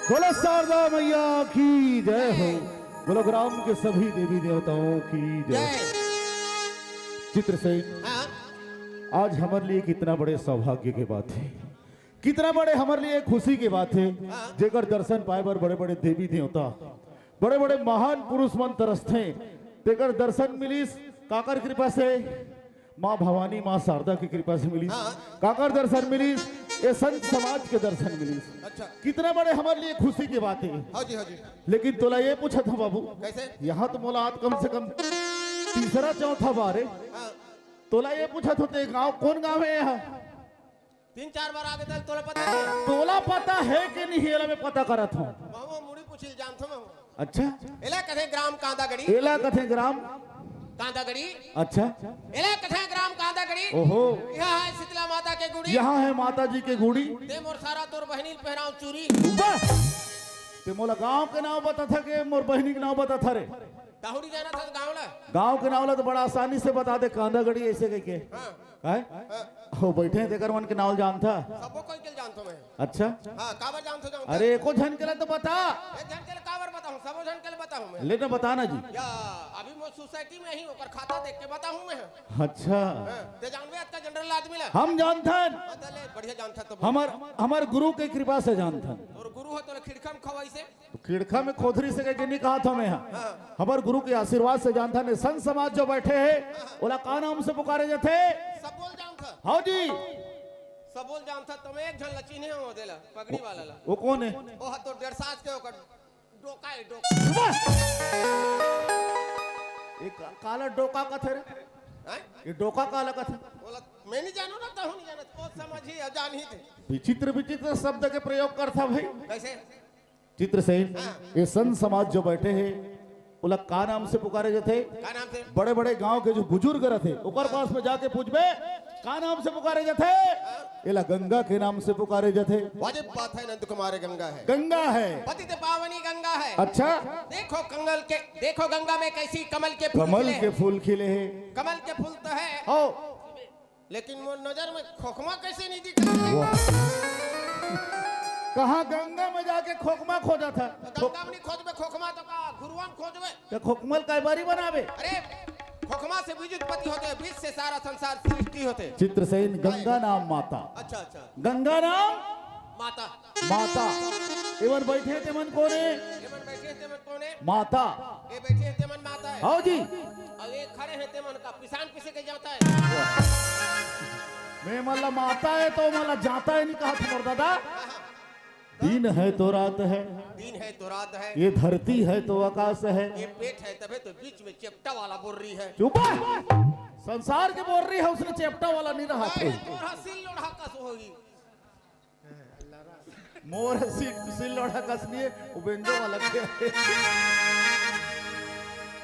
बोलो शारदा मैया की जय हो। बोलो ग्राम के सभी देवी देवताओं की जय। चित्रसेन, आज हमारे लिए कितना बड़े सौभाग्य के बात है, कितना बड़े हमारे लिए खुशी की बात है जेकर दर्शन पाए बर बड़े बड़े देवी देवता, बड़े बड़े महान पुरुष मन तरसते तेकर दर्शन मिलिस काकर कृपा से, माँ भवानी माँ शारदा की कृपा से मिलिस। काकर दर्शन मिलिस, ये संत समाज के दर्शन मिलिस। अच्छा, कितना बड़े हमारे लिए खुशी की बात है। हाँ जी हाँ जी। लेकिन तोला ये पूछा था बाबू, कैसे? यहाँ तो मुलाकात कम से कम तीसरा चौथा बार है। हाँ, तोला ये पूछा था ते गांव कौन गांव है यहाँ? 3-4 बार आगे तक तोला पता है? तोला पता है कि नहीं? हेला में पता करत हूँ। मामा मुड़ी पूछिल जानथो मैं। अच्छा, एला कथे ग्राम कांदागड़ी। एला कथे ग्राम कांदागड़ी। अच्छा, एला कथे ग्राम कांदागड़ी। ओहो, यहाँ है शीतला माता के गुड़ी। यहाँ है माता जी के गुड़ी। ते मोर सारा तोर बहनील पहराव चूरी। बस ते मोला गांव के नाम बता था के मोर बहनी के नाम बता था रे? ताहुड़ी जाना था गाँव ला। गांव के नाम ला तो बड़ा आसानी से बता दे, कांदागड़ी ऐसे कह के हाँ, हो बैठे हैं तेकर मन के नाम जानता। सबो कोई के जानथो मैं। अच्छा, हाँ, काबर जानथो जानथो। अरे एको झन के तो बता, एक जन के काबर बताऊं, सबो जन के बताऊं मैं। लेना बताना जी। या अभी मैं सोसाइटी में ही ओकर खाता देख के बताऊं मैं। अच्छा, हाँ, ते जानबे आज का जनरल आदमी ला। हम जानथन, बदले बढ़िया जानथा तो। हमार गुरु के कृपा से जानथन। और गुरु हो तो खिड़खा में खवाई से। तो खिड़खा में खोदरी से कह नहीं कहा था मैं, हमार गुरु के आशीर्वाद से जानथन। संत समाज जो बैठे हैं ओला का नाम से पुकारे जाते? सब बोल जानथा। हाँ जी, सब बोल जानथा। तुम एक जन लचीने हो देला पगड़ी वाला ला। वो कौन है? ओ हा तो 1.5 साल के ओकर डोका है डोका। एक काला डोका का थे रे? हैं? ये डोका काला का थे? बोला मैं नहीं जानू ना, तो नहीं जानत। ओ समझी जान ही थे। विचित्र विचित्र शब्द के प्रयोग करता भाई। कैसे? चित्रसेन, ये संत समाज जो बैठे हैं ओला का नाम से पुकारे जाते? का नाम से? बड़े बड़े गांव के जो बुजुर्ग रहते ओकर पास में जाके पूछबे का नाम से पुकारे जाते? एला गंगा के नाम से पुकारे जाते। वाजिब बात है, नंद कुमार गंगा है। गंगा है, पतित पावनी गंगा है। अच्छा, देखो गंगा में कैसी कमल के फूल कमल खिले। के फूल खिले हैं। कमल के फूल तो है, हो, लेकिन वो नजर में खोखमा कैसे नहीं दिख रहा? कहा गंगा में जाके खोखमा खोजा था? गंगा में नहीं खोजबे खोखमा तो का गुरुआन खोजबे। क्या खोखमल काय बारी बनावे? अरे खोखमा से बीज उत्पत्ति होते हैं, बीज से सारा संसार सृष्टि होते। चित्रसेन, गंगा नाम माता। अच्छा अच्छा, गंगा नाम माता। माता। एवन बैठे थे मन कोने? ये मन बैठे हैं तेमन कौन है? माता। ये बैठे हैं तेमन माता है। हाँ जी, और ये खड़े हैं तेमन का पिसान पिसे के जाता है। मैं मतलब माता है तो मतलब जाता है नहीं कहा तुम्हारा दादा? दिन है तो रात है, दिन है तो रात है, ये धरती है तो आकाश है। ये पेट है तबे तो बीच में चेप्टा वाला बोल रही है। चुप है, संसार के बोल रही है, उसने चेप्टा वाला नहीं रहा थे। सिल लोढ़ा कस होगी। मोर सिल लोढ़ा कस लिए उबेंजो वाला के।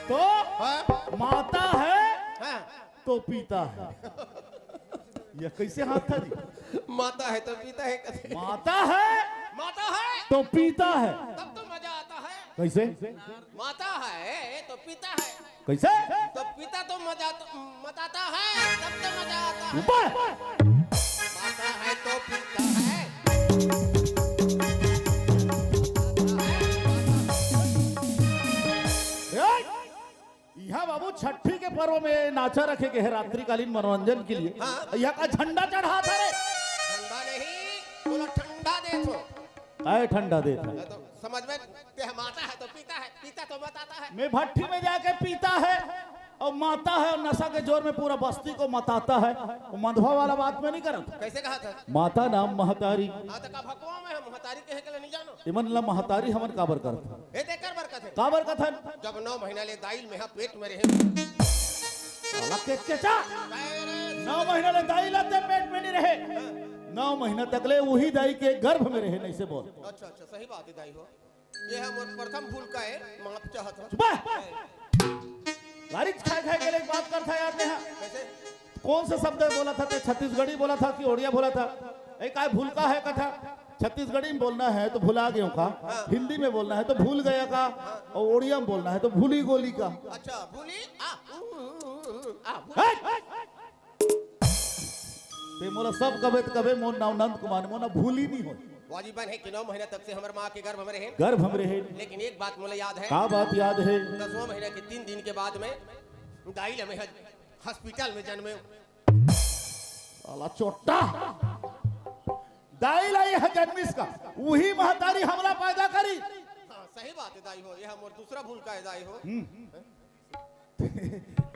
तो माता है हाँ? तो पीता है। यह कैसे हाथ था जी? माता है तो पीता है कैसे? माता है माता है तो पीता है, तब तो मजा आता है। कैसे? माता है तो पीता है, कैसे? तो पीता तो मजा मत आता है, तब तो मजा आता है। ऊपर माता है तो पीता है। यहाँ बाबू छठी के पर्व में नाचा रखे गए हैं रात्रिकालीन मनोरंजन के लिए। हाँ। यहाँ का झंडा चढ़ा था रे? ठंडा नहीं, बोला ठंडा दे तो। आए ठंडा देता मैं तो समझ में ते माता है तो पीता है, पीता तो बताता है। मैं भट्टी में जाके पीता है और माता है और नशा के जोर में पूरा बस्ती को मताता है। वो मंधवा वाला बात में नहीं करता। कैसे कहा था? माता नाम महतारी। हाँ तो का भगवा में हम महतारी कहे के लिए नहीं जानो। इमन ला महतारी हमन काबर करता? ए देकर बरकत है। काबर कथन? जब 9 महीना ले दाइल में पेट में रहे। साला के चा 9 महीना ले दाई लाते पेट में नहीं रहे, 9 महीना तक ले वही दाई के गर्भ में रहे। नहीं से बोल। अच्छा अच्छा, सही बात है दाई हो। ये है मोर प्रथम फूल का है, माफ चाहत हो। चुप गाड़ी खाए खाए के लिए एक बात करता यार ने। कैसे? कौन सा शब्द बोला था? छत्तीसगढ़ी बोला था कि ओडिया बोला था? एक काय भूल का है कथा? छत्तीसगढ़ी में बोलना है तो भुला गया का, हिंदी में बोलना है तो भूल गया का, और ओडिया में बोलना है तो भूली गोली का। अच्छा भूली ते मोला सब कबे कबे मोर नाम नंद कुमार मोना भूली नहीं हो। वाजिबन है कि 9 महीना तक से हमारे माँ के गर्भ में रहे, गर्भ हम रहे। लेकिन एक बात मुझे याद है, का बात याद है? 10वां महीना के 3 दिन के बाद में दाई लमे हॉस्पिटल में जन्मे। साला चोट्टा दाई लाई है जन्मिस का, वही महतारी हमला पैदा करी। हाँ सही बात है दाई हो, यह मोर दूसरा भूल का है दाई हो।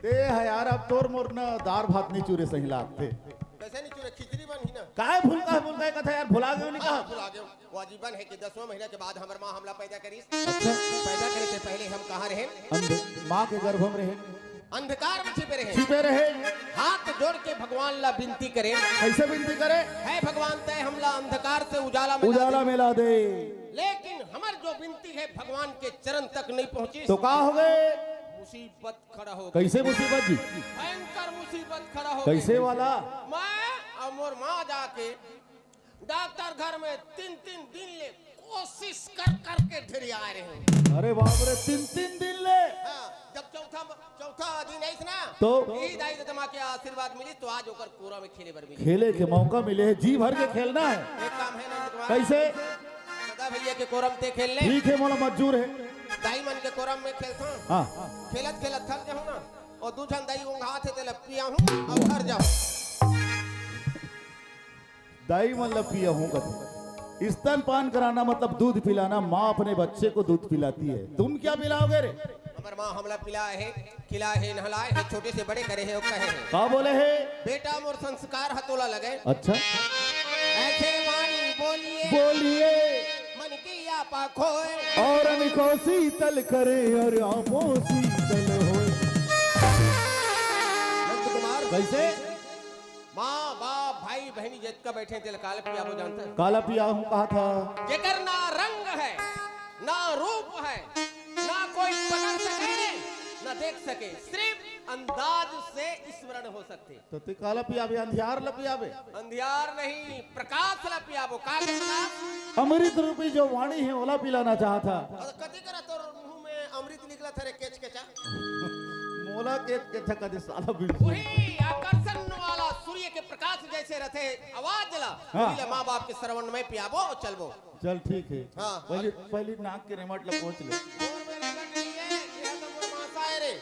ते है यार, अब तोर मोर न दार भात नहीं चूरे सही लागते। कैसे नहीं चूरे, खिचड़ी बन ही ना। काय भूल का कथा यार, भुला गए नहीं कहा। भुला गए। वाजिबन है कि 10वां महीना के बाद हमारे माँ हमला पैदा करी। अच्छा, पैदा करने से पहले हम कहाँ रहे? माँ के गर्भ में रहे, अंधकार में छिपे रहे। छिपे रहे। हाथ जोड़ के भगवान ला विनती करे। कैसे विनती करे? है भगवान तय हमला अंधकार से उजाला में ला दे। लेकिन हमार जो विनती है भगवान के चरण तक नहीं पहुंची तो का हो गए? मुसीबत खड़ा हो गई। कैसे मुसीबत जी? भयंकर मुसीबत खड़ा हो कैसे वाला? मैं और मोर माँ जाके डॉक्टर घर में 3-3 दिन ले कोशिश कर करके ढेरी आ रहे हैं। अरे बाप रे, 3-3 दिन ले। हाँ, जब चौथा दिन आई ना तो ईद आई तो माँ के आशीर्वाद मिली, तो आज होकर कोरा में खेले बर मिली। खेले के मौका मिले, जी भर के खेलना है। एक काम है नंद कुमार, कैसे? सदा भैया के कोरम ते खेल ले। ठीक है, मोला मंजूर है। दाई मन के कोरम में खेलता हूँ। हाँ, खेलत खेलत थक जाऊँ ना, और दूसरा दाई उंघा थे तेल पिया हूँ और घर जाऊँ। दाई मन पिया हूँ कभी। स्तनपान कराना मतलब दूध पिलाना। माँ अपने बच्चे को दूध पिलाती है, तुम क्या पिलाओगे रे? हमार माँ हमला पिलाए है, खिलाए है, नहलाए है, छोटे से बड़े करे है और कहे है। का बोले है? बेटा मोर संस्कार हतोला लगे। अच्छा, ऐसे वाणी बोलिए बोलिए मन की आपा खोए, और अनिको शीतल करे और आंखों शीतल हो। नंद कुमार कैसे? माँ बाप भाई बहनी जित का बैठे थे काल पिया वो जानते हैं। काला पिया हूँ कहा था। जेकर ना रंग है ना रूप है, ना कोई पकड़ सके ना देख सके, सिर्फ अंदाज से स्मरण हो सकते। तो ते काला पियाबे, अंधियार ला पियाबे? अंधियार नहीं, प्रकाश ला पियाबो। का प्रकाश? अमृत रूपी जो वाणी है ओला पिलाना चाहा था। कति करा तोर मुंह में अमृत निकला था रे केच केचा। मोला के था कदे साला बिल। वही आकर्षण वाला सूर्य के प्रकाश जैसे रहते आवाज जला। हाँ। माँ बाप के श्रवण में पियाबो और चलबो। चल ठीक है। हाँ। पहले नाक के रेमट ला पहुंच ले। रे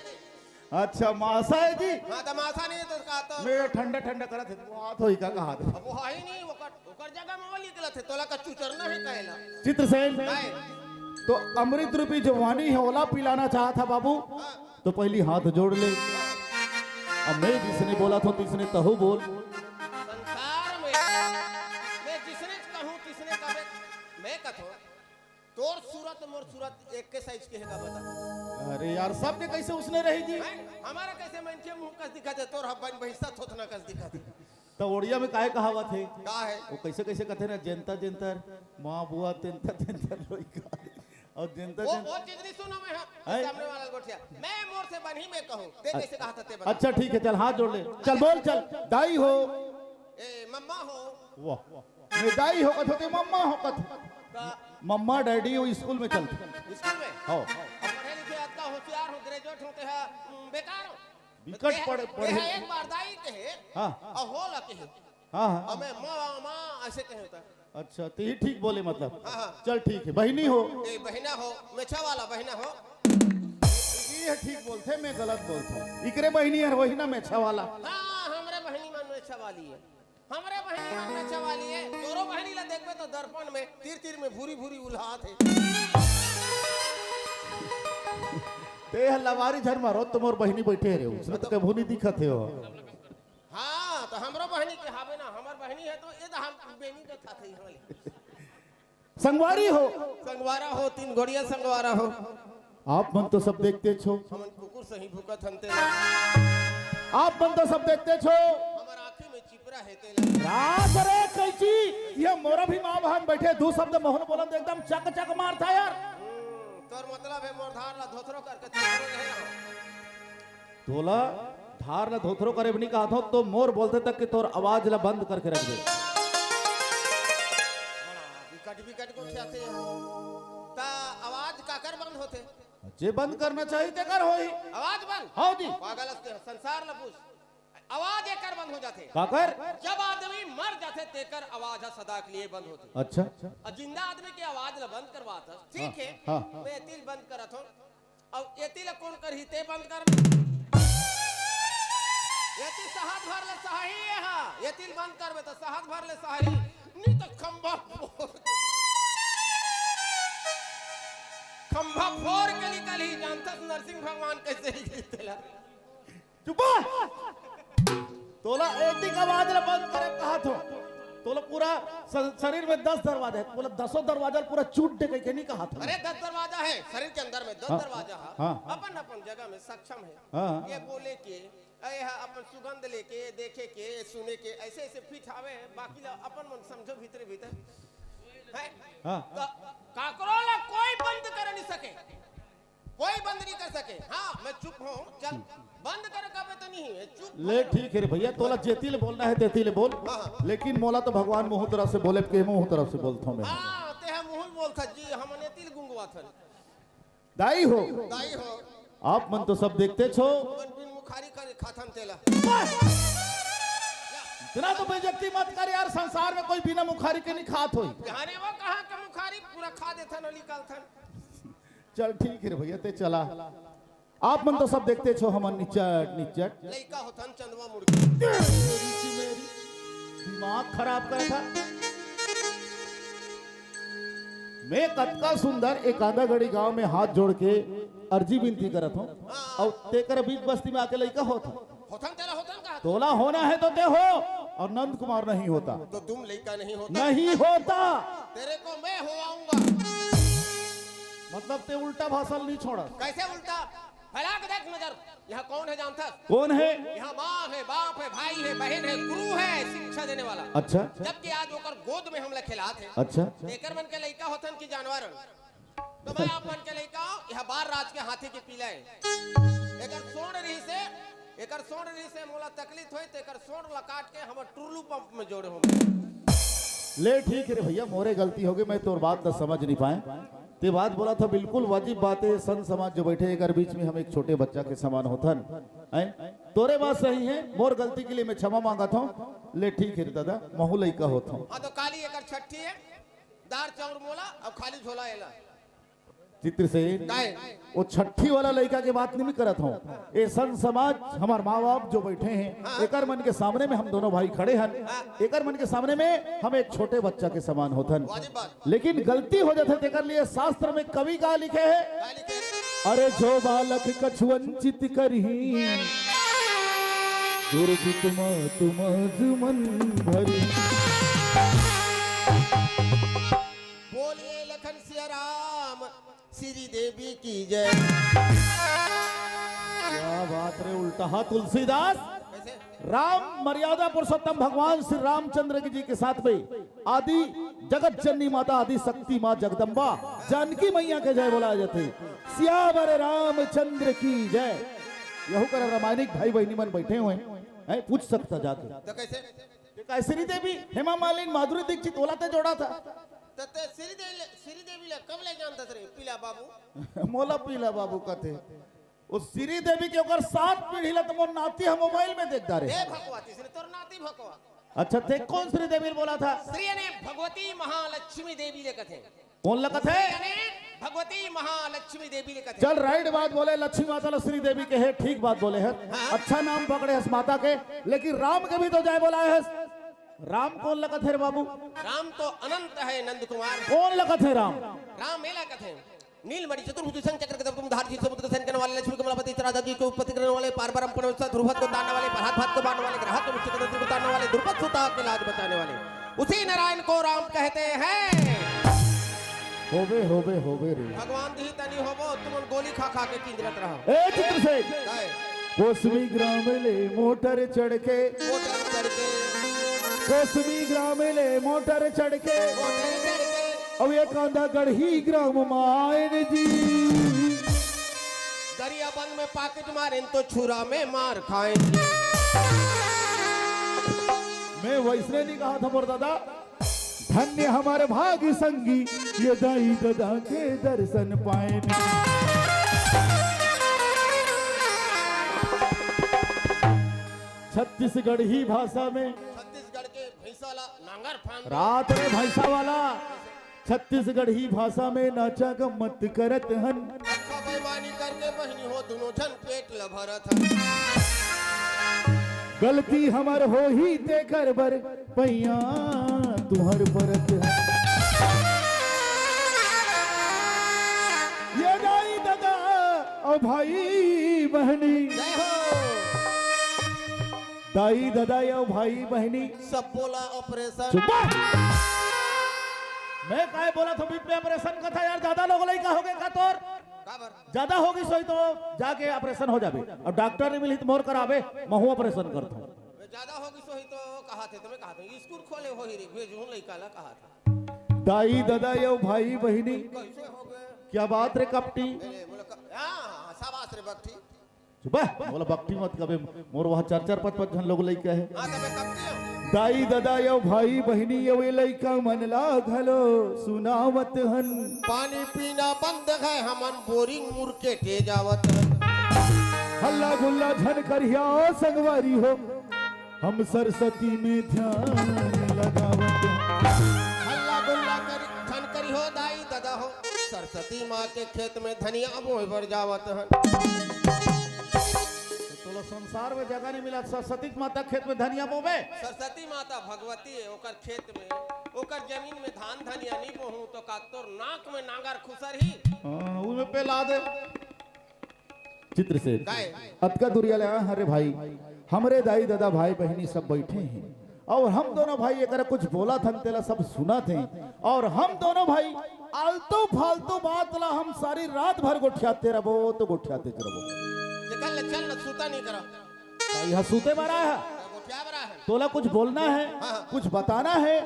अच्छा मासा है जी। हाँ तो मासा नहीं तो का तो मेरा ठंडा ठंडा करा थे, वो हाथ होई का कहा थे। अब वो है ही नहीं, ओकर जगह में वो निकला थे, तोला का चुचरना है कहला। चित्रसेन, नहीं तो अमृत रूपी जो वाणी है ओला पिलाना चाहा था बाबू, तो पहली हाथ जोड़ ले। अब मैं जिसने बोला था तिसने तहु बोल। संसार में मैं जिसने कहूँ तिसने कहे मैं कथो। तोर सूरत मोर सूरत एक के साइज के हैगा बता। अरे यार सबके कैसे उसने रही जी? हमारा कैसे मनके मुंह कस दिखाते, तोर हब्बन भैंसा थोतना कस दिखाते। तो ओडिया में काहे कहावत है? का है वो कैसे कैसे कहते ना, जनता जनतर माँ बुआ तेंता तेंतर रोई का, और जनता वो चीज नहीं सुना मैं। हाँ सामने वाला गोठिया मैं मोर से बन ही मैं कहूँ, ते कैसे कहा था ते बता। अच्छा ठीक है, चल हाथ जोड़ ले। चल बोल, चल दाई हो। ए मम्मा हो। वाह, मैं दाई हो कथो ते मम्मा हो कथो। का मम्मा डैडी वो स्कूल में चलते। स्कूल में हो अब पढ़े लिखे आता होशियार हो, ग्रेजुएट होते हैं, बेकार हो। विकट पढ़े। एक बार दाई कहे हाँ और हो ला कहे। हाँ हाँ। हमें माँ माँ ऐसे कहे होता है। अच्छा तो ये ठीक बोले मतलब। हाँ, हाँ। चल ठीक है, बहनी हो। ए बहना हो, मेछा वाला बहना हो। ये ठीक बोलते, मैं गलत बोलता हूँ। इकरे बहनी है वही ना मेछा वाला। हाँ हमरे बहनी मन मेछा वाली है, हमरे बहनी मन मेछा वाली है। तोरो बहनी ला देखबे तो दर्पण में तीर तीर में भूरी भूरी उल्हात है। ते लवारी झर मारो तो मोर बहनी बैठे रहे, उसमें तो कभू नहीं दिखत है वो। हाँ तो हमरो बहनी के हावे ना, हमर बहनी है तो ये तो हम बेनी के था थई हमारी। संगवारी हो। संगवारा हो, 3 घोड़िया संगवारा हो। आप मन तो सब देखते छो। हमन कुकुर सही भूकत हनते। आप मन तो सब देखते छो। हमर आंखी में चिपरा है तेला। रात रे कैची, ये मोरा भी माँ बहन बैठे, दो शब्द मोहन बोलन तो एकदम चक चक मारता यार। तोर मतलब है मोर धार ला धोथरो करके चिपरो रहे हो। तोला धार ला धोथरो करे भी नहीं कहा था, तो मोर बोलते तक कि तोर आवाज ला बंद करके रख दे। विकट को उठाते हैं ता आवाज काकर बंद होते। जे बंद करना चाहिए ते कर होई। आवाज बंद हाँ जी। पागल असते संसार ला पूछ। आवाज एकर बंद हो जाते काकर जब आदमी मर जाते तेकर आवाज सदा के लिए बंद होती अच्छा और जिंदा आदमी की आवाज ला बंद करवा था ठीक है हाँ। मैं एतिल बंद करत हूं अब एतिल कौन करही ते बंद कर एतिल सहात भर ले सही है हां एतिल बंद करबे तो सहात भर ले सही नहीं तो खंभा फोड़ के निकल ही जानता नरसिंह भगवान कैसे ही जीतेला चुप तोला एटी का आवाज ला बंद करे कहा थो तोला पूरा शरीर में 10 दरवाजे है बोला 10 दरवाजा पूरा चूट दे के नहीं कहा था अरे 10 दरवाजा है शरीर के अंदर में 10 दरवाजा है हाँ। अपन अपन जगह में सक्षम है हाँ। ये बोले के अपन सुगंध लेके देखे के सुने के ऐसे ऐसे फिट आवे बाकी ला अपन मन समझो भीतर भीतर है हाँ। काकरो ला कोई बंद कर नहीं सके कोई बंद नहीं कर सके हाँ मैं चुप हूँ चल बंद कर कबे तो नहीं है चुप ले ठीक है रे भैया तोला जेतिल बोलना है तेतिल बोल लेकिन मोला तो भगवान मुंह तरफ से बोले के मुंह तरफ से बोलता हूं मैं हाँ ते हम मुंह बोलता जी हमने तिल गुंगवा था दाई हो दाई हो आप मन तो सब देखते छो बिन मुखारी कर खाथन तेला इतना तो बेइज्जती मत कर यार संसार में कोई बिना मुखारी के नहीं खात होई जाने वो कहाँ का मुखारी पूरा खा देता न निकाल था चल ठीक है रे भैया ते चला आप मन तो सब देखते छो हमन निचट निचट लइका होथन चंदवा मुर्गी दिमाग खराब कर था मैं कतका सुंदर एक आधा घड़ी गांव में हाथ जोड़ के अर्जी विनती करत हूं और तेकर बीच बस्ती में आके लइका होता होथन तेरा होथन कहा तोला होना है तो ते हो और नंद कुमार नहीं होता तो तुम लइका नहीं होता नहीं होता तेरे को मैं हो आऊंगा मतलब ते उल्टा भाषण नहीं छोड़ा कैसे उल्टा फैला के देख नजर यहाँ कौन है जानता कौन है यहाँ माँ है बाप है भाई है बहन है गुरु है शिक्षा देने वाला अच्छा जबकि आज ओकर गोद में हम लोग खिलाते हैं अच्छा एकर मन के लइका होथन की जानवर तो मैं आप मन के लइका यहाँ बार राज के हाथी के पीला है एकर सोंड रही से मोला तकलीफ होई तो एकर सोंड ला काट के हम टुरलू पंप में जोड़े हो ले ठीक है रे भैया मोरे गलती हो गई मैं तोर बात तो समझ नहीं पाए ते बात बोला था बिल्कुल वाजिब बात है संत समाज जो बैठे एक बीच में हम एक छोटे बच्चा के समान होथन तोरे बात सही है मोर गलती के लिए मैं क्षमा मांगा था ले ठीक है दादा महू लइका होता हूँ हाँ तो काली एकर छठी है दार चाउर मोला और खाली झोला एला चित्र से वो छठी वाला लड़का की बात नहीं करत हूँ ये संत समाज हमार माँ बाप जो बैठे हैं एकर मन के सामने में हम दोनों भाई खड़े हैं एकर मन के सामने में हम एक छोटे बच्चा के समान होतन लेकिन गलती हो जाते तेकर लिए शास्त्र में कवि का लिखे है अरे जो बालक कछु वंचित करही दुर्भित तुम मन भरी बोलिए लखन सिया राम श्री देवी की जय क्या बात रे उल्टा हा तुलसीदास राम मर्यादा पुरुषोत्तम भगवान श्री रामचंद्र जी के साथ में आदि जगत जननी माता आदि शक्ति माँ जगदम्बा जानकी मैया के जय बोला जाते सियावर रामचंद्र की जय यहू कर रामायणिक भाई बहनी मन बैठे हुए हैं पूछ सकता जाके तो कैसे कैसरी देवी हेमा मालिनी माधुरी दीक्षित ओला ते जोड़ा था तते श्री देवी ले कब ले जानता रे पीला बाबू मोला पीला बाबू कहते उस श्री देवी के ओकर 7 पीढ़ी ला तो मोर नाती हम मोबाइल में देख दा रे ए भगवा तीसरे तोर नाती भगवा अच्छा ते कौन श्री देवी बोला था श्री ने भगवती महालक्ष्मी देवी ले कथे कौन लगत है भगवती महालक्ष्मी देवी ले कथे चल राइट बात बोले लक्ष्मी माता श्री देवी के है ठीक बात बोले है अच्छा नाम पकड़े है माता के लेकिन राम के भी तो जय बोला है राम कौन लगत है बाबू राम तो अनंत है नंद कुमार कौन लगत है राम राम मेला कथे नीलमणि चतुर्भुज चक्र गदा धार जी समुद्र सेन करने वाले लक्ष्मी कमलापति राधा जी को उत्पत्ति करने वाले पार परम परमेश्वर ध्रुवत को दानने वाले भात भात को बांधने वाले ग्रह को मुक्त को दानने वाले द्रुपद सुता के लाज बचाने वाले उसी नारायण को राम कहते हैं होवे रे भगवान दी तनी होबो तुम गोली खा खा के किंजरत रहो ए चित्रसेन कोसमी ग्राम ले मोटर चढ़ के कोसमी ग्राम ले मोटर चढ़ के अब ये कांदा गढ़ी ग्राम मायन जी दरिया बंद में पाकिट मारे तो छुरा में मार खाएंगे मैं वैसने नहीं कहा था मोर दादा धन्य हमारे भाग्य संगी ये दाई दादा के दर्शन पाए छत्तीसगढ़ी भाषा में छत्तीसगढ़ के भैंसाला नांगर फान रात रे भैंसा वाला छत्तीसगढ़ी भाषा में नाचा का मत करत हन। अच्छा बेईमानी करके बहनी हो दोनों जन पेट ल भरत है। गलती हमर हो ही ते कर बर पैया तुहर परत है। ये दाई दादा और भाई बहनी, जय हो। दाई दादा या भाई बहनी सब बोला ऑपरेशन। चुप। मैं काहे बोला था बीच में ऑपरेशन का था यार, ज्यादा लोग नहीं कहोगे का तोर ज्यादा होगी सोई तो जाके ऑपरेशन हो जाबे और डॉक्टर ने मिली तो मोर करावे महू ऑपरेशन करता हूं। ज्यादा होगी सोई तो कहा थे तुम्हें, कहा थे स्कूल खोले हो ही रे भेजूं लइका ला कहा था। दाई दादा या भाई बहनी कैसे हो गए? क्या बात रे कपटी। हां शाबाश रे बकटी। सुबह बोला बकटी मत कबे, मोर वहां 4-4 5-5 जन लोग लइका है। हां तबे कपटी हो। दाई दादा या भाई बहनी ये वे लइका मन लागलो सुनावत हन। पानी पीना बंद है हमन बोरिंग मुर्के टे जावत है। हल्ला गुल्ला झन करिया संगवारी हो हम सरस्वती में ध्यान लगावत हन। हल्ला गुल्ला कर झन करी हो दाई दादा हो सरस्वती माँ के खेत में धनिया बोए भर जावत है। तो संसार में जगह नहीं मिला सरस्वती माता खेत में धनिया बोबे। सरस्वती माता भगवती है ओकर खेत में ओकर जमीन में धान धनिया नहीं बोहूं तो का तोर नाक में नांगर खुसर ही। उनमें पे ला दे चित्र से अतका दुरिया लगा। अरे भाई हमरे दाई दादा भाई बहनी सब बैठे हैं और हम दोनों भाई अगर कुछ बोला था तेला सब सुना थे और हम दोनों भाई आलतू फालतू बात ला हम सारी रात भर गोठियाते रहो तो गोठियाते रहो। निकल चल न सूता नहीं करो यह सूते मारा है क्या बरा है। तोला कुछ बोलना है कुछ बताना है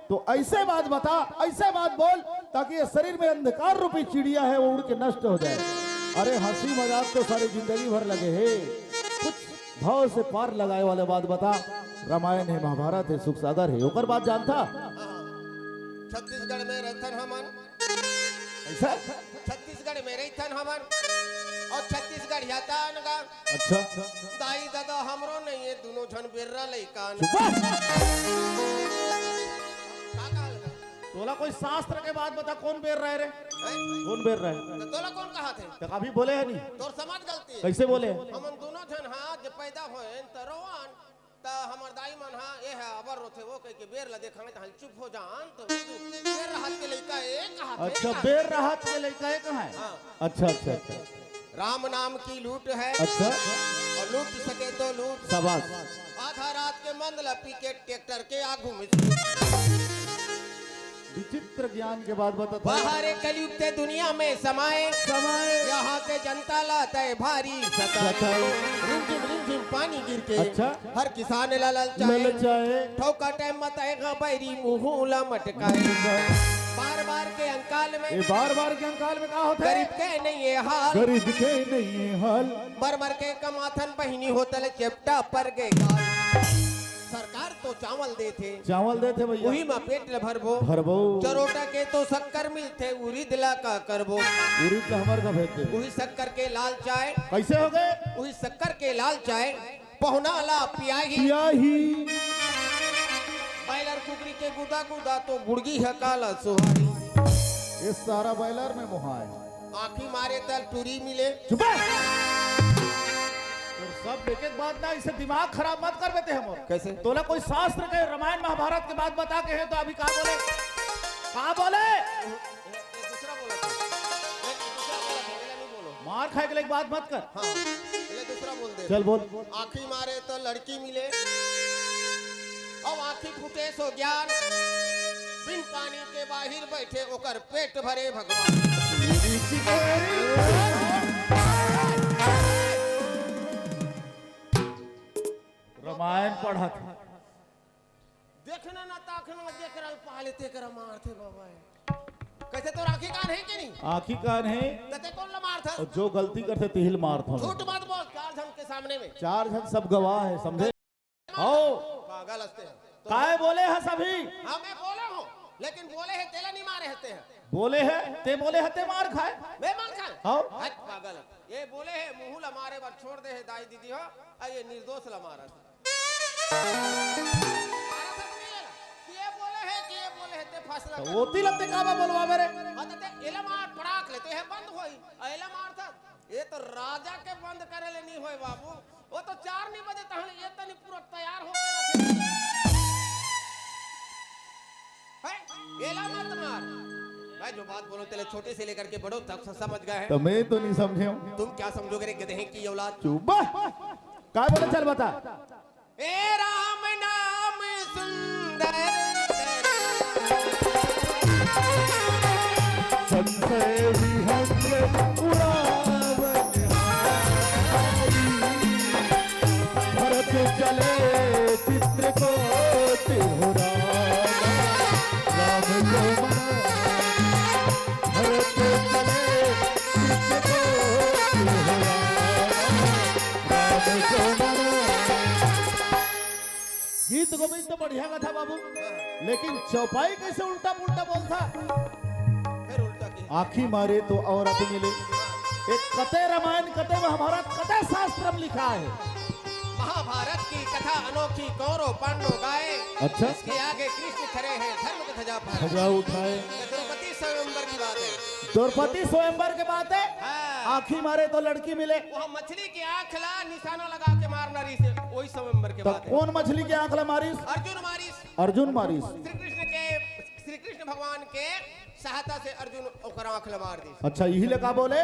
तो ऐसे बात बता ऐसे बात बोल ताकि ये शरीर में अंधकार रूपी चिड़िया है वो उड़ के नष्ट हो जाए। अरे हंसी मजाक तो सारी जिंदगी भर लगे है, कुछ भाव से पार लगाए वाले बात बता। रामायण है महाभारत है सुख सागर है ओकर बात जानता। छत्तीसगढ़ में रहथन हमन ऐसा छत्तीसगढ़ में रहथन हमन और छत्तीसगढ़ यातान गा। अच्छा दाई दादा हमरो नहीं है दोनों झन बेर्रा लइकान। तोला कोई शास्त्र के बात बता कौन बेर रहे रे कौन बेर रहे तो तोला कौन कहा थे तो अभी बोले है नहीं तोर समझ गलती है। कैसे बोले हमन दोनों झन हां जब पैदा होए त रोवान त हमर दाई मन हां ए है अबर रोथे वो कह के बेर ला देखावे त हल चुप हो जान तो बेर राहत के लइका ए कहा थे। अच्छा बेर राहत के लइका है कहां है। अच्छा अच्छा अच्छा राम नाम की लूट है अच्छा और लूट सके तो लूट शाबाश। आधा रात के मंदला पी के ट्रैक्टर के आगू में विचित्र ज्ञान के बाद बता बाहर कलयुग ते दुनिया में समाए यहाँ के जनता लाता है भारी रिमझिम पानी गिर के। अच्छा हर किसान ललचाए ठोका टाइम मताएगा बैरी मुहूला मटकाए। बार बार के अंकाल में बार के अंकाल में कहा होता है गरीब के नहीं है हाल गरीब के नहीं है हाल मर के कमाथन बहिनी होतल चेपटा पर गए। सरकार तो चावल देते भैया वही में पेट ल भरबो चरोटा के तो शक्कर मिलते उरी दिला का करबो उरी तो हमार का भेजते वही शक्कर के लाल चाय कैसे हो गए वही शक्कर के लाल चाय पहुना ला पियाही बैलर कुकरी के गुदा गुदा तो गुड़गी है काला सुहारी। ये सारा बैलर में मुहा है आँखी मारे तल टूरी मिले। चुप सब एक एक बात ना इसे दिमाग खराब मत कर देते हम कैसे तोला कोई शास्त्र के रामायण महाभारत के बात बता के है तो अभी कहा बोले दूसरा बोला मार खाए के लिए बात मत कर। हाँ दूसरा बोल दे चल बोल आँखी मारे तो लड़की मिले और आँखी फूटे सो ज्ञान बिन पानी के बाहर बैठे ओकर पेट भरे भगवान। रामायण पढ़ा था देखना ना ताकना देख रहा पाले ते कर मारते बाबा कैसे तो राखी कान है कि नहीं आखी कान है तते कौन ला मार था और जो गलती करते तिहिल मार था झूठ मत बोल चार जन के सामने में चार जन सब गवाह है समझे। आओ पागल हंसते हैं काहे बोले हैं सभी हाँ मैं बोला हूँ लेकिन बोले हैं तेला नहीं मारे हते हैं बोले है ते बोले हते मार खाए मैं मार खाए आओ हट पागल ये बोले है मुंह ला मारे बार छोड़ दे है दाई दीदी हो ये निर्दोष ला मारा ते फैसला कर होती लगते काबा बोलवा मेरे आता ते एला मार पड़ाक ले तो हे बंद होई एला मार था ये तो राजा के बंद करे ले नहीं होई बाबू वो तो 4 नहीं बजे तहन ये तनी पूरा तैयार हो के रखे है एला मत मार भाई जो बात बोलो तेरे छोटे से लेकर के बड़ो तक समझ गए हैं तो मैं तो नहीं समझे हूं। तुम क्या समझोगे रे गधे की औलाद चुप क्या बोले चल बता ए राम नाम सुंदर संशय विहंग उड़ावन भरत चले चित्रकूट हो राम को मना भरत चले चित्रकूट हो राम को मना। गीत गोविंद तो बढ़िया का था बाबू, लेकिन चौपाई कैसे उल्टा पुल्टा बोलता। फिर उल्टा की आखी मारे तो औरत मिले, एक कते रामायण कते महाभारत कते शास्त्र में लिखा है। महाभारत की कथा अनोखी कौरव पांडव गाए। अच्छा। इसके आगे कृष्ण खड़े हैं धर्म के ध्वजा पर। ध्वजा उठाए। द्रौपदी स्वयंवर की बात है। द्रौपदी स्वयंवर के बात है। हाँ। आखी मारे तो लड़की मिले। वो मछली की आंख ला निशाना लगा के मार नारी से, वही स्वयंवर के तो बात है। कौन मछली के आंख ला मारिस? अर्जुन मारिस। अर्जुन मारिस। श्री कृष्ण भगवान के सहायता से अर्जुन ओकर आंख ला मार दी। अच्छा यही लगा बोले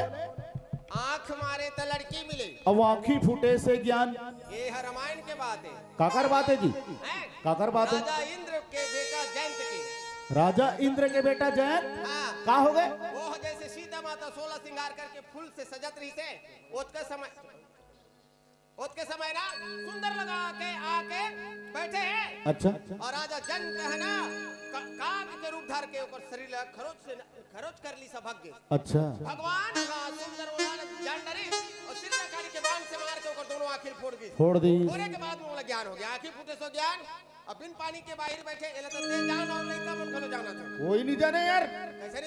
आंख मारे तो लड़की मिले। अब आखी फूटे से ज्ञान। ये है रामायण के बात है। काकर बात है जी, हैं? काकर बात है। राजा इंद्र के बेटा जयंत की। राजा इंद्र के बेटा जयंत हाँ। का हो गए? वो जैसे सीता माता 16 श्रृंगार करके फूल से सजत रही से ओत के समय ना सुंदर लगा के आके बैठे हैं। अच्छा। और राजा जयंत है ना काग के रूप धार के ऊपर शरीर खरोच कर ली सभज्ञ। अच्छा। भगवान का सुंदर उन्होंने जान डरी और सिर में काली के बाण से मार के ऊपर दोनों आंखें फोड़ दी। फोड़ दी। फोड़ने के बाद में बोला ज्ञान हो गया। आंखें फूटे सो ज्ञान। अब बिन पानी के बाहर बैठे एला तो ते जान और नहीं का मन खलो जाना था। कोई नहीं जाने यार,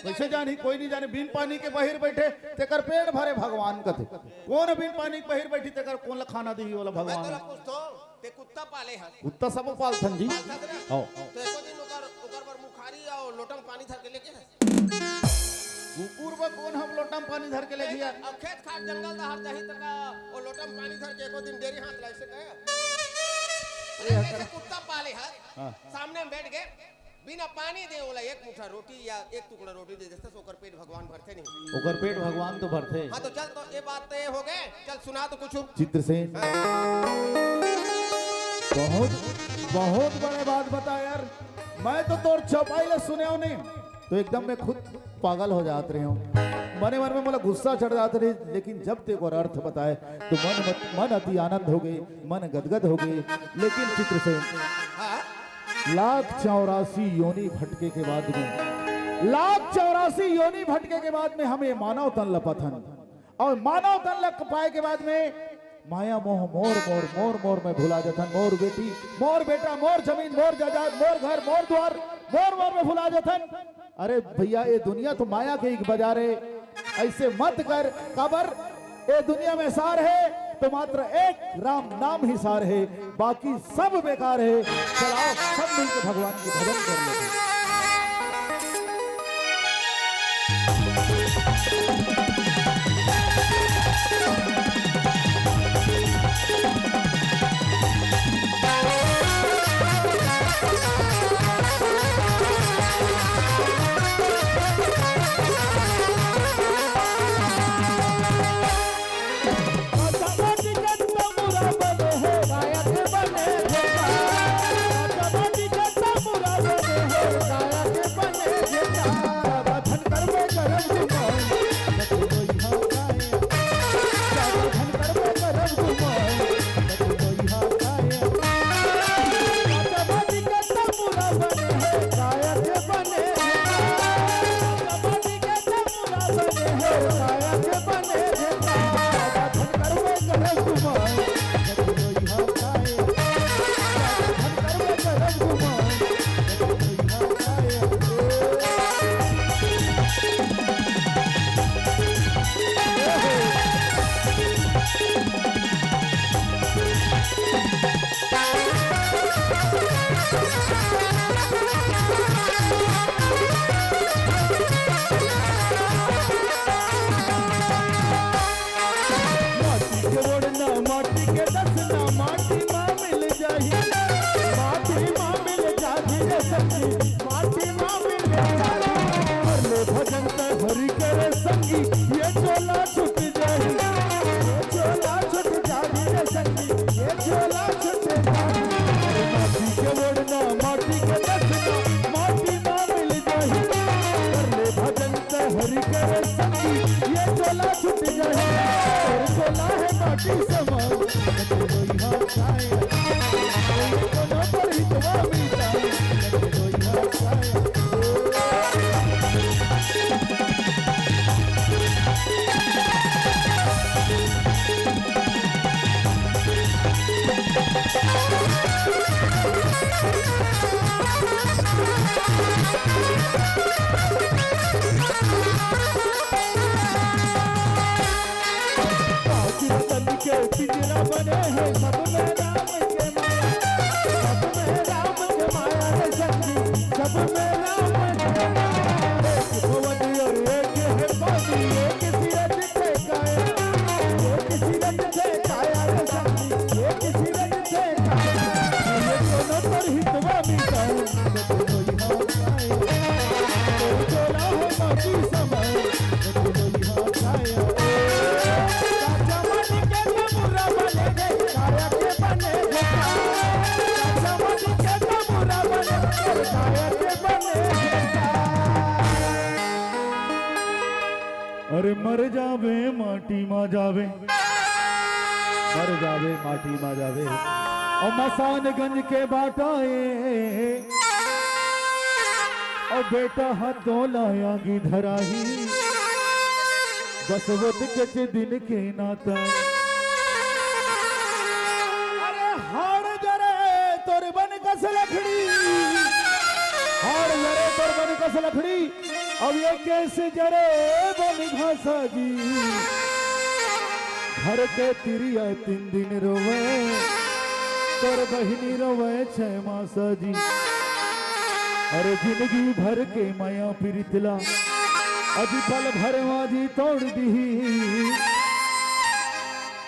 कैसे जानी कोई नहीं जाने। बिन पानी के बाहर बैठे तेकर पेट भरे भगवान कथे। कौन बिन पानी के बाहर बैठी तेकर कौन ला खाना दी वाला मैं भगवान? तो पूछतो ते कुत्ता पाले है। कुत्ता सब पालथन जी। आओ तो एको दिन ओकर पर मुखारी और लोटम पानी धर के लेके है। कुकुर में कौन हम लोटम पानी धर के ले गया? अब खेत खाट जंगल दहाड़ जाही तक और लोटम पानी धर के एको दिन डेरी हाथ लाई से गए। ऐसे कुत्ता पाले है। हाँ। सामने में बैठ गए बिना पानी दे बोला एक मुठा रोटी या एक टुकड़ा रोटी दे देते ओकर पेट भगवान भरते नहीं। ओकर पेट भगवान तो भरते। हाँ तो चल तो ये बात तो ये हो गए। चल सुना तो कुछ। चित्रसेन बहुत बहुत बड़े बात बता यार। मैं तो तोर चौपाई ले सुने हो नहीं तो एकदम मैं खुद पागल हो जात रही हूँ। मन में मला गुस्सा चढ़ जाता रही, लेकिन जब तेरे को अर्थ बताए तो मन अति आनंद हो गई, मन गदगद हो गई। लेकिन चित्रसेन हाँ 184 योनि भटके के बाद में 184 योनि भटके के बाद में हमें मानव तन लपथन और मानव तन लप पाए के बाद में माया मोह मोर मोर मोर मोर में भुला जाथन। मोर बेटी मोर बेटा मोर जमीन मोर जायदाद मोर घर मोर द्वार मोर मोर में भुला जाथन। अरे भैया ये दुनिया तो माया के एक बाजार है, ऐसे मत कर। कबर ये दुनिया में सार है तो मात्र एक राम नाम ही सार है, बाकी सब बेकार है। चलाओ सब मिलकर भगवान की भजन कर लेते। के रे संगी ये चोला छूट जाए और चोला है माटी समान कोई हाथ आया कोई कोनो पर हितवा मीता कोई हाथ आया के पिंजरा बने हैं सब में राम के माया सब में राम के माया रे संगी सब में राम के माया एक भवन और एक है पानी एक सिरज से काया एक सिरज से काया रे संगी एक सिरज से काया ये दोनों पर हितवा मीता कोई हाथ आया कोई चोला हो बाकी समय कोई हाथ आया अरे मर जावे माटी मा जावे मर जावे माटी मा जावे और मसानगंज के बाटाए और बेटा हाथों लाया की धराही बसवत कच दिन के नाता अरे हाड़ जरे तोर बन कस लखड़ी हाड़ जरे तोर बन कस लखड़ी अब ये कैसे जरे बन घासा जी घर के तिरिया 3 दिन रोवे तोर बहिनी रोवे 6 मासा जी अरे जिंदगी भर के माया प्रीतला अजी पल भर माजी तोड़ दी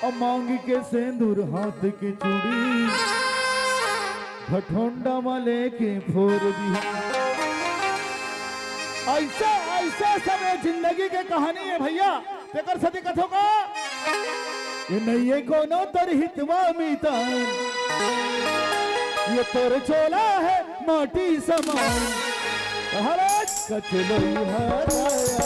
और मांग के सेंदूर हाथ के चूड़ी भठोंडा वाले के फोड़ दी ऐसा ऐसा सब जिंदगी के कहानी है भैया तेकर सती कथो का ये नहीं है कोनो तर हितवा मीता ये तोर चोला है माटी समान हराज कचलोई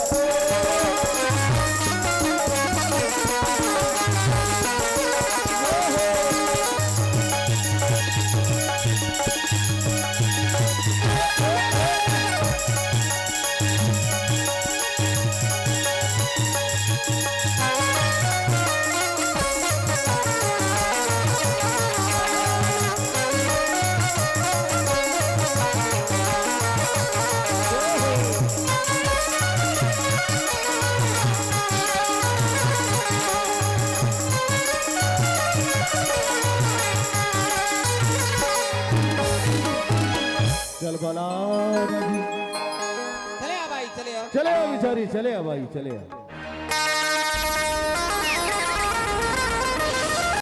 चल बला चले आ भाई चले आ चले आ बिचारी चले आ भाई चले आ